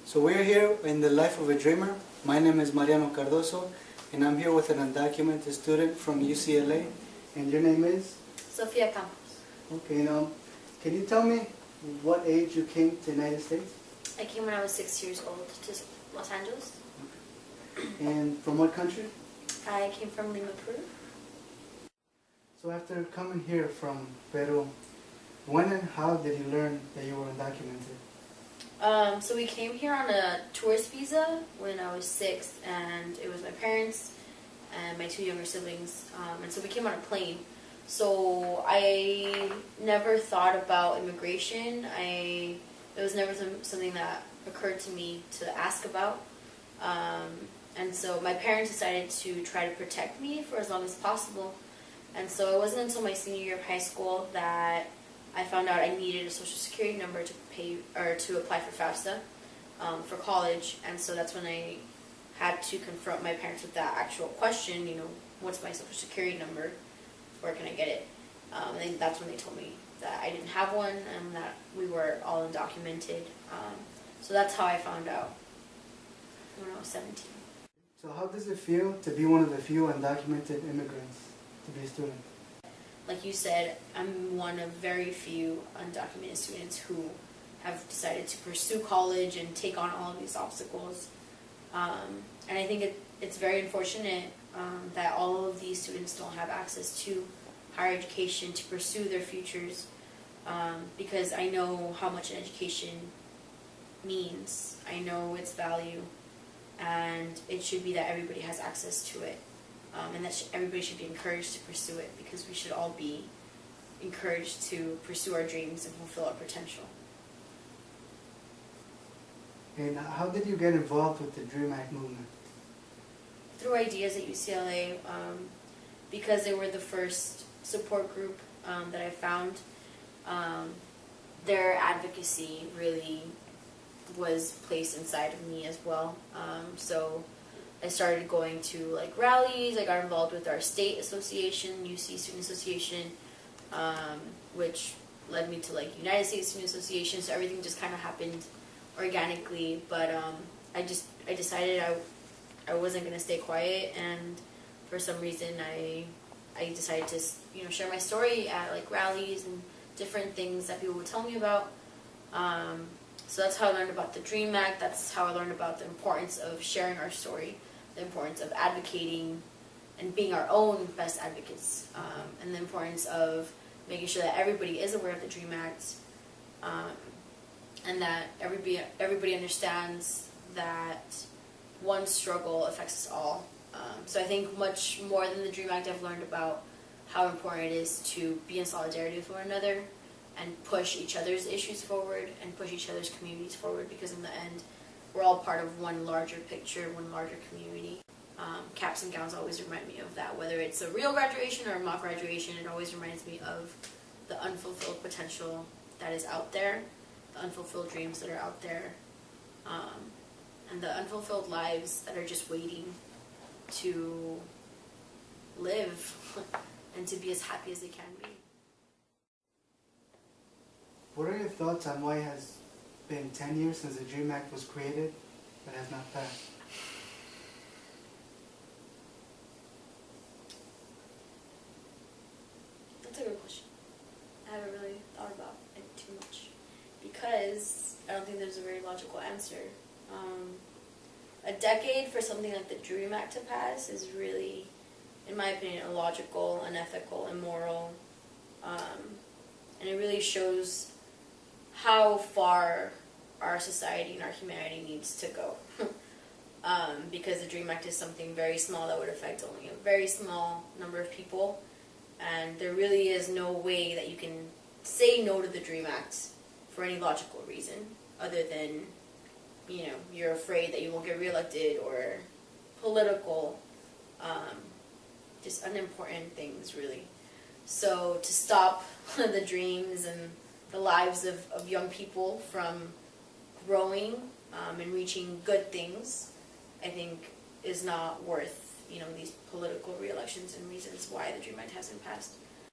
So we're here in the life of a dreamer. My name is Mariano Cardoso, and I'm here with an undocumented student from UCLA. And your name is? Sofia Campos. Okay, now, can you tell me what age you came to the United States? I came when I was 6 years old to Los Angeles. And from what country? I came from Lima, Peru. So after coming here from Peru, when and how did you learn that you were undocumented? So we came here on a tourist visa when I was 6, and it was my parents and my 2 younger siblings, and so we came on a plane. So I never thought about immigration. It was never something that occurred to me to ask about. And so my parents decided to try to protect me for as long as possible. And so it wasn't until my senior year of high school that I found out I needed a social security number to apply for FAFSA for college. And so that's when I had to confront my parents with that actual question, what's my social security number? Where can I get it? And that's when they told me that I didn't have one and that we were all undocumented. So that's how I found out when I was 17. So how does it feel to be one of the few undocumented immigrants to be a student? Like you said, I'm one of very few undocumented students who have decided to pursue college and take on all of these obstacles. And I think it's very unfortunate that all of these students don't have access to higher education to pursue their futures, because I know how much an education means. I know its value, and it should be that everybody has access to it, and that everybody should be encouraged to pursue it, because we should all be encouraged to pursue our dreams and fulfill our potential. And how did you get involved with the DREAM Act movement? Through ideas at UCLA, because they were the first support group that I found. Their advocacy really was placed inside of me as well. So I started going to rallies. I got involved with our state association, UC Student Association, which led me to United States Student Association. So everything just kind of happened organically. But I decided I wasn't going to stay quiet, and for some reason I decided to share my story at rallies and different things that people would tell me about. So that's how I learned about the DREAM Act. That's how I learned about the importance of sharing our story, the importance of advocating and being our own best advocates, and the importance of making sure that everybody is aware of the DREAM Act, and that everybody understands that one struggle affects us all. So I think much more than the DREAM Act, I've learned about how important it is to be in solidarity with one another and push each other's issues forward and push each other's communities forward, because in the end, we're all part of one larger picture, one larger community. Caps and gowns always remind me of that. Whether it's a real graduation or a mock graduation, it always reminds me of the unfulfilled potential that is out there, the unfulfilled dreams that are out there, and the unfulfilled lives that are just waiting to live and to be as happy as they can be. What are your thoughts on why it has been 10 years since the DREAM Act was created but has not passed? That's a good question. I haven't really thought about it too much, because I don't think there's a very logical answer. A decade for something like the DREAM Act to pass is really, in my opinion, illogical, unethical, immoral, and it really shows how far our society and our humanity needs to go. Because the DREAM Act is something very small that would affect only a very small number of people, and there really is no way that you can say no to the DREAM Act for any logical reason other than you're afraid that you won't get reelected, or political, just unimportant things, really. So to stop the dreams and the lives of young people from growing and reaching good things, I think is not worth these political re-elections and reasons why the DREAM Act hasn't passed.